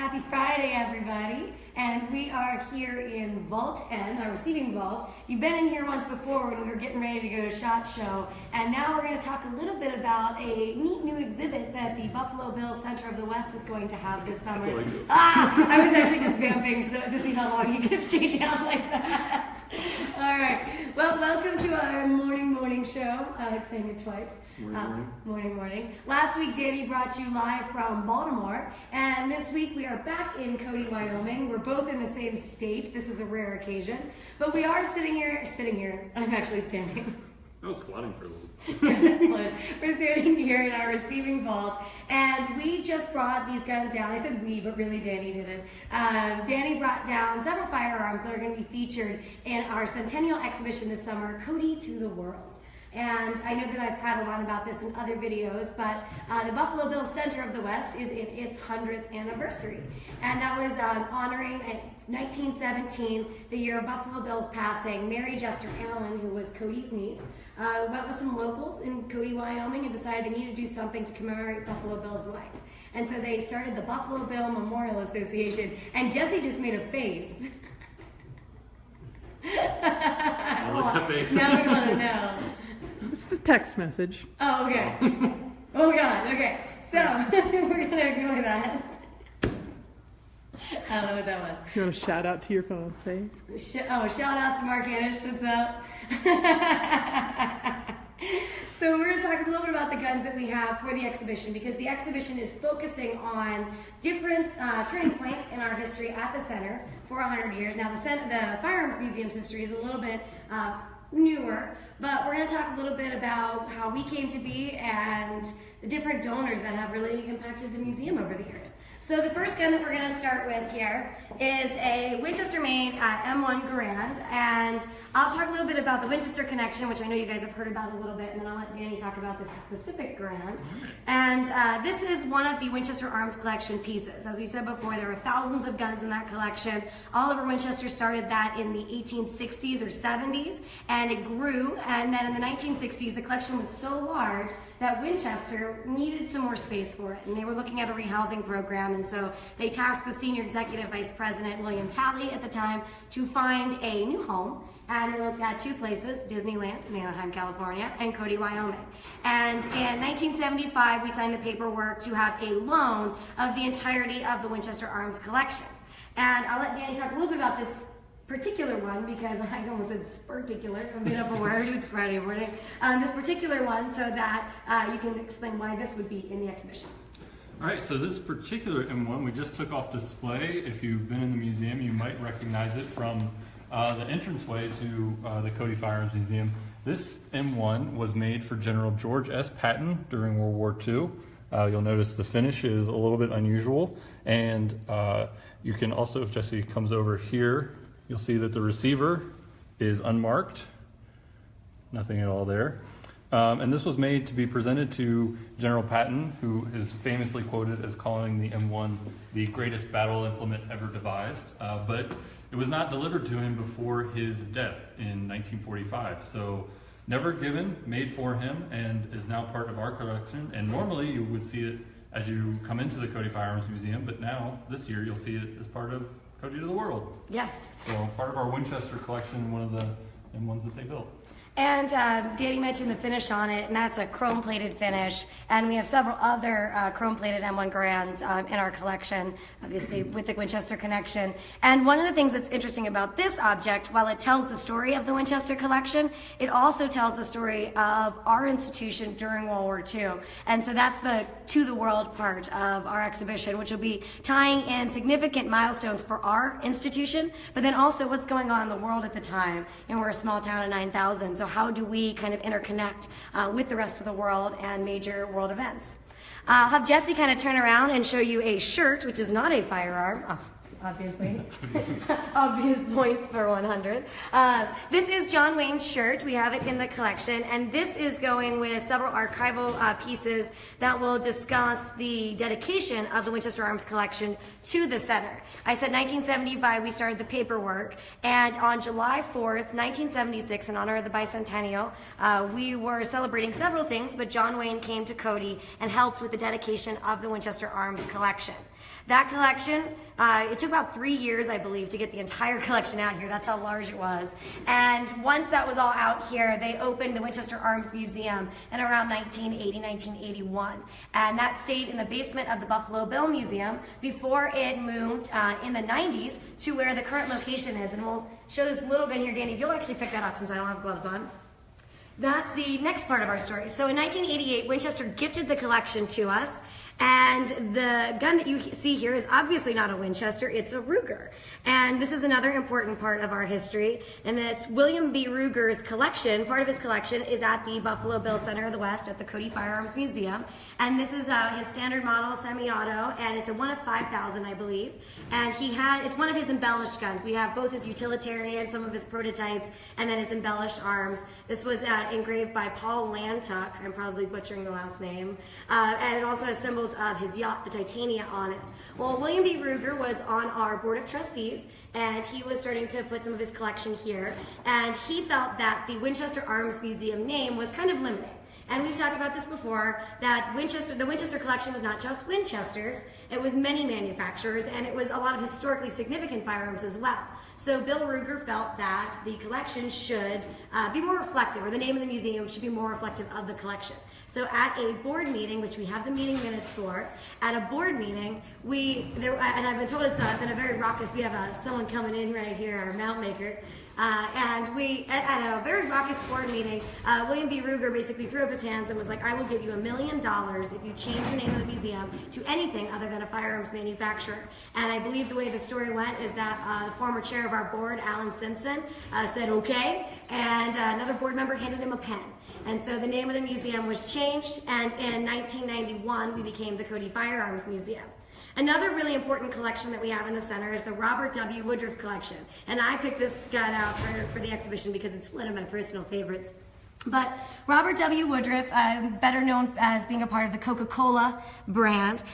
Happy Friday, everybody. And we are here in Vault N, our receiving vault. You've been in here once before when we were getting ready to go to SHOT Show. And now we're going to talk a little bit about a neat new exhibit that the Buffalo Bills Center of the West is going to have this summer. I was actually just vamping to see how long you could stay down like that. All right. Well, welcome to our morning show. I like saying it twice. Morning. Last week, Danny brought you live from Baltimore, and this week we are back in Cody, Wyoming. We're both in the same state. This is a rare occasion, but we are sitting here. I'm actually standing. I was squatting for a little. We're standing here in our receiving vault, and we just brought these guns down. I said we, but really Danny did it. Danny brought down several firearms that are going to be featured in our Centennial exhibition this summer, Cody to the World. And I know that I've prattled on about this in other videos, but the Buffalo Bills Center of the West is in its 100th anniversary. And that was honoring 1917, the year of Buffalo Bills passing. Mary Jester Allen, who was Cody's niece, went with some locals in Cody, Wyoming, and decided they needed to do something to commemorate Buffalo Bill's life. And so they started the Buffalo Bill Memorial Association, and Jesse just made a face. What's that face? Now we want to know. It's a text message. Oh, okay. Oh, God. Okay. So, we're going to ignore that. I don't know what that was. You want to shout out to your phone, say? Shout out to Mark Hanish. What's up? So we're going to talk a little bit about the guns that we have for the exhibition, because the exhibition is focusing on different turning points in our history at the center for 100 years. Now, the Firearms Museum's history is a little bit newer, but we're going to talk a little bit about how we came to be and the different donors that have really impacted the museum over the years. So the first gun that we're going to start with here is a Winchester-made M1 Garand, and I'll talk a little bit about the Winchester connection, which I know you guys have heard about a little bit, and then I'll let Danny talk about the specific Garand. And this is one of the Winchester Arms Collection pieces. As we said before, there were thousands of guns in that collection. Oliver Winchester started that in the 1860s or 70s, and it grew, and then in the 1960s, the collection was so large that Winchester needed some more space for it, and they were looking at a rehousing program, and so they tasked the senior executive vice president, William Talley, at the time, to find a new home, and they looked at two places, Disneyland in Anaheim, California, and Cody, Wyoming. And in 1975, we signed the paperwork to have a loan of the entirety of the Winchester Arms collection. And I'll let Danny talk a little bit about this particular one, because I almost said particular. I made up a word. It's Friday morning. This particular one, so that you can explain why this would be in the exhibition. All right, so this particular M1 we just took off display. If you've been in the museum, you might recognize it from the entranceway to the Cody Firearms Museum. This M1 was made for General George S. Patton during World War II. You'll notice the finish is a little bit unusual, and you can also, if Jesse comes over here, you'll see that the receiver is unmarked, nothing at all there. And this was made to be presented to General Patton, who is famously quoted as calling the M1 the greatest battle implement ever devised, but it was not delivered to him before his death in 1945. So never given, made for him, and is now part of our collection. And normally you would see it as you come into the Cody Firearms Museum, but now, this year, you'll see it as part of Cody to the World. Yes. So part of our Winchester collection, one of the M1s that they built. And Danny mentioned the finish on it, and that's a chrome-plated finish. And we have several other chrome-plated M1 Garands in our collection, obviously with the Winchester connection. And one of the things that's interesting about this object, while it tells the story of the Winchester collection, it also tells the story of our institution during World War II. And so that's the to the world part of our exhibition, which will be tying in significant milestones for our institution, but then also what's going on in the world at the time. And we're a small town of 9,000, so how do we kind of interconnect with the rest of the world and major world events? I'll have Jesse kind of turn around and show you a shirt, which is not a firearm. Oh, obviously. Obvious points for 100. This is John Wayne's shirt. We have it in the collection, and this is going with several archival pieces that will discuss the dedication of the Winchester Arms collection to the center. I said 1975 we started the paperwork, and on July 4th, 1976, in honor of the bicentennial, we were celebrating several things, but John Wayne came to Cody and helped with the dedication of the Winchester Arms collection. That collection, it took about 3 years, I believe, to get the entire collection out here. That's how large it was. And once that was all out here, they opened the Winchester Arms Museum in around 1980, 1981. And that stayed in the basement of the Buffalo Bill Museum before it moved in the 90s to where the current location is. And we'll show this a little bit here, Danny. If you'll actually pick that up since I don't have gloves on. That's the next part of our story. So in 1988, Winchester gifted the collection to us, and the gun that you see here is obviously not a Winchester, it's a Ruger. And this is another important part of our history, and that's William B. Ruger's collection. Part of his collection is at the Buffalo Bill Center of the West at the Cody Firearms Museum. And this is his standard model semi-auto, and it's a 1 of 5,000, I believe. And it's one of his embellished guns. We have both his utilitarian, some of his prototypes, and then his embellished arms. This was engraved by Paul Lantuck. I'm probably butchering the last name. And it also has symbols of his yacht, the Titania, on it. Well, William B. Ruger was on our board of trustees, and he was starting to put some of his collection here, and he felt that the Winchester Arms Museum name was kind of limiting. And we've talked about this before, that the Winchester collection was not just Winchesters, it was many manufacturers, and it was a lot of historically significant firearms as well. So Bill Ruger felt that the collection should be more reflective, or the name of the museum should be more reflective of the collection. So at a board meeting, which we have the meeting minutes for, at a board meeting, and I've been told it's been a very raucous, we have someone coming in right here, our mount maker, and we, at a very raucous board meeting, William B. Ruger basically threw up his hands and was like, I will give you $1 million if you change the name of the museum to anything other than a firearms manufacturer. And I believe the way the story went is that the former chair of our board, Alan Simpson, said okay, and another board member handed him a pen. And so the name of the museum was changed, and in 1991 we became the Cody Firearms Museum. Another really important collection that we have in the center is the Robert W. Woodruff collection. And I picked this gun out for the exhibition because it's one of my personal favorites. But Robert W. Woodruff, better known as being a part of the Coca-Cola brand,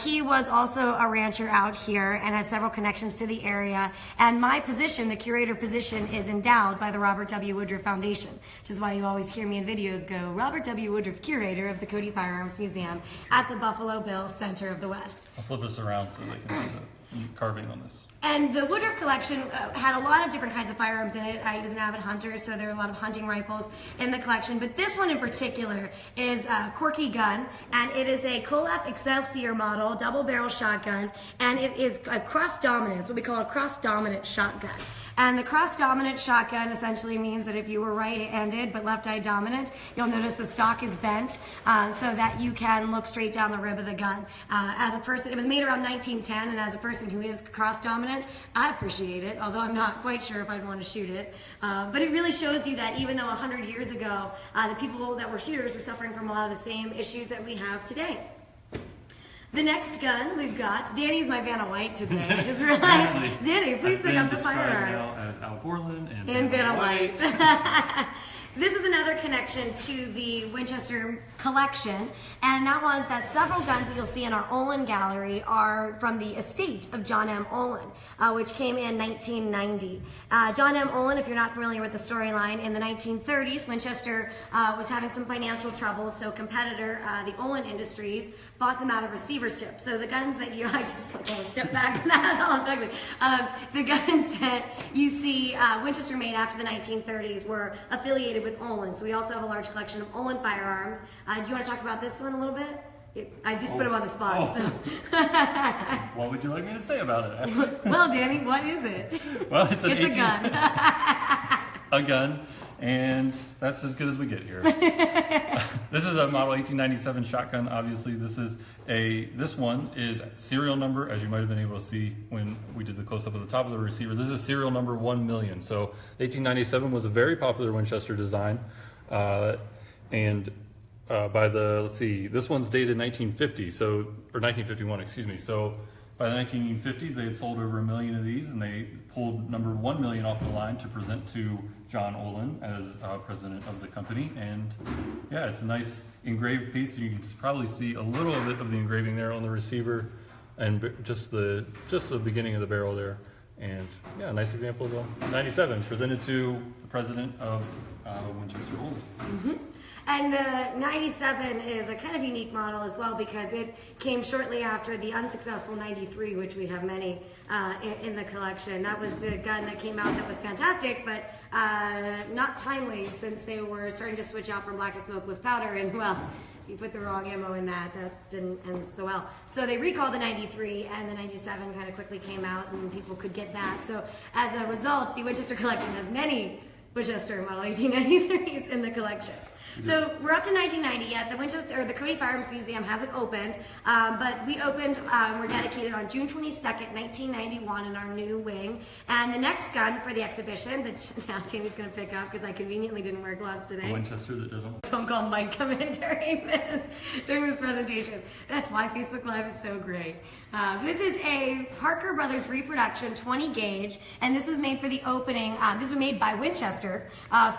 he was also a rancher out here and had several connections to the area. And my position, the curator position, is endowed by the Robert W. Woodruff Foundation, which is why you always hear me in videos go, Robert W. Woodruff, curator of the Cody Firearms Museum at the Buffalo Bill Center of the West. I'll flip this around so they can see the carving on this. And the Woodruff collection had a lot of different kinds of firearms in it. He was an avid hunter, so there are a lot of hunting rifles in the collection. But this one in particular is a Corky gun, and it is a Colaf Excelsior model, double-barrel shotgun, and it is a cross-dominant, what we call a cross-dominant shotgun. And the cross-dominant shotgun essentially means that if you were right-handed but left-eye dominant, you'll notice the stock is bent so that you can look straight down the rib of the gun. As a person, it was made around 1910, and as a person who is cross-dominant, I appreciate it, although I'm not quite sure if I'd want to shoot it. But it really shows you that even though 100 years ago, the people that were shooters were suffering from a lot of the same issues that we have today. The next gun we've got, Danny's my Vanna White today. I just realized, Danny, please pick up the firearm. Now as Al Borland and Vanna White. This is another connection to the Winchester collection, and that was that several guns that you'll see in our Olin gallery are from the estate of John M. Olin, which came in 1990. John M. Olin, if you're not familiar with the storyline, in the 1930s, Winchester was having some financial troubles, so competitor, the Olin Industries, bought them out of receivership. So the guns that you, I just like want to step back from that, that's all I was talking about. The guns that you see Winchester made after the 1930s were affiliated with Olin. So we also have a large collection of Olin firearms. Do you want to talk about this one a little bit? I just put him on the spot. So. What would you like me to say about it? Well, Danny, what is it? Well, it's a gun. A gun, and that's as good as we get here. This is a model 1897 shotgun. Obviously, this one is serial number, as you might have been able to see when we did the close-up of the top of the receiver. This is serial number 1 million. So 1897 was a very popular Winchester design, and by the, let's see, this one's dated 1950, or 1951, excuse me. So By the 1950s, they had sold over 1 million of these, and they pulled number 1 million off the line to present to John Olin as president of the company. And yeah, it's a nice engraved piece. You can probably see a little bit of the engraving there on the receiver, and just the beginning of the barrel there. And yeah, a nice example of the 97 presented to the president of Winchester Olin. Mm-hmm. And the 97 is a kind of unique model as well because it came shortly after the unsuccessful 93, which we have many in the collection. That was the gun that came out that was fantastic, but not timely since they were starting to switch out from black and smokeless powder. And well, if you put the wrong ammo in that didn't end so well. So they recalled the 93, and the 97 kind of quickly came out, and people could get that. So as a result, the Winchester collection has many Winchester Model 1893s in the collection. So we're up to 1990 yet. The Winchester, or the Cody Firearms Museum hasn't opened, but we opened, we're dedicated on June 22nd, 1991 in our new wing. And the next gun for the exhibition, that now Tammy's going to pick up because I conveniently didn't wear gloves today. A Winchester that doesn't. Phone call might come in during this presentation. That's why Facebook Live is so great. This is a Parker Brothers reproduction 20 gauge, and this was made for the opening. This was made by Winchester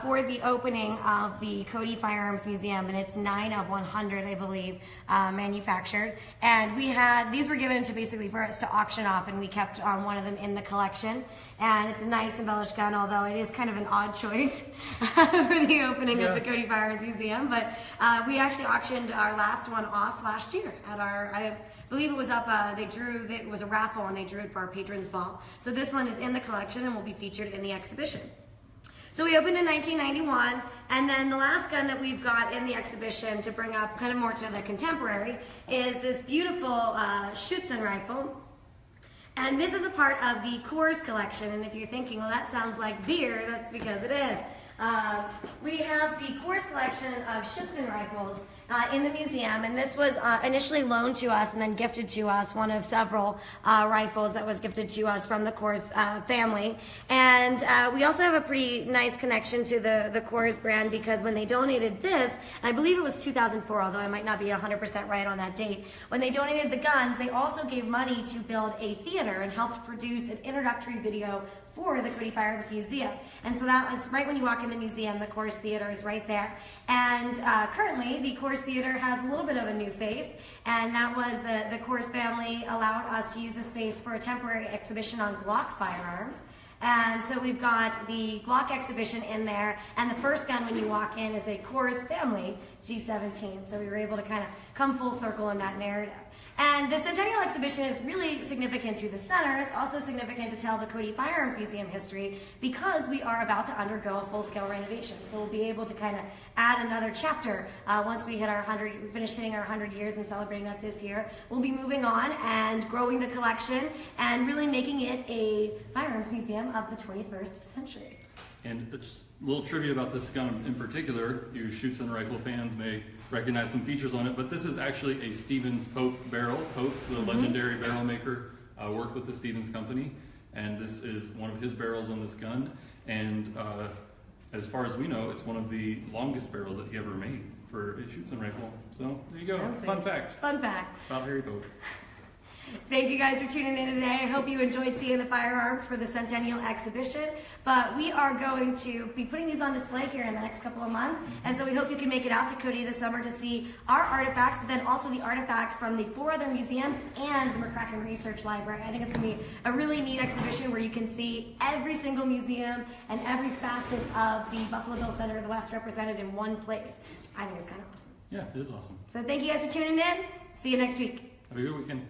for the opening of the Cody Firearms Museum, and it's 9 of 100, I believe, manufactured. And we had these were given to basically for us to auction off, and we kept one of them in the collection. And it's a nice embellished gun, although it is kind of an odd choice for the opening of the Cody Firearms Museum. But we actually auctioned our last one off last year at our. I believe it was up, it was a raffle and they drew it for our patrons ball. So this one is in the collection and will be featured in the exhibition. So we opened in 1991, and then the last gun that we've got in the exhibition to bring up kind of more to the contemporary is this beautiful Schutzen rifle. And this is a part of the Coors collection, and if you're thinking, well, that sounds like beer, that's because it is. We have the Coors collection of Schutzen rifles in the museum, and this was initially loaned to us and then gifted to us, one of several rifles that was gifted to us from the Coors family. And we also have a pretty nice connection to the Coors brand because when they donated this, and I believe it was 2004, although I might not be 100% right on that date, when they donated the guns, they also gave money to build a theater and helped produce an introductory video for the Cody Firearms Museum. And so that was right when you walk in the museum, the Coors Theater is right there. And currently, the Coors Theater has a little bit of a new face, and that was the Coors family allowed us to use the space for a temporary exhibition on Glock firearms. And so we've got the Glock exhibition in there, and the first gun when you walk in is a Coors family G17. So we were able to kind of come full circle in that narrative. And the Centennial exhibition is really significant to the center. It's also significant to tell the Cody Firearms Museum history because we are about to undergo a full-scale renovation. So we'll be able to kind of add another chapter once we hit finish hitting our 100 years and celebrating that this year. We'll be moving on and growing the collection and really making it a firearms museum of the 21st century. And just a little trivia about this gun in particular. You Schutzen rifle fans may recognize some features on it, but this is actually a Stevens Pope barrel. Pope, the legendary barrel maker, worked with the Stevens Company, and this is one of his barrels on this gun. And as far as we know, it's one of the longest barrels that he ever made for a Schutzen rifle. So there you go. Fancy. Fun fact. Fun fact. About Harry Pope. Thank you guys for tuning in today. I hope you enjoyed seeing the firearms for the Centennial exhibition. But we are going to be putting these on display here in the next couple of months. And so we hope you can make it out to Cody this summer to see our artifacts, but then also the artifacts from the 4 other museums and the McCracken Research Library. I think it's going to be a really neat exhibition where you can see every single museum and every facet of the Buffalo Bill Center of the West represented in one place. I think it's kind of awesome. Yeah, it is awesome. So thank you guys for tuning in. See you next week. Have a good weekend.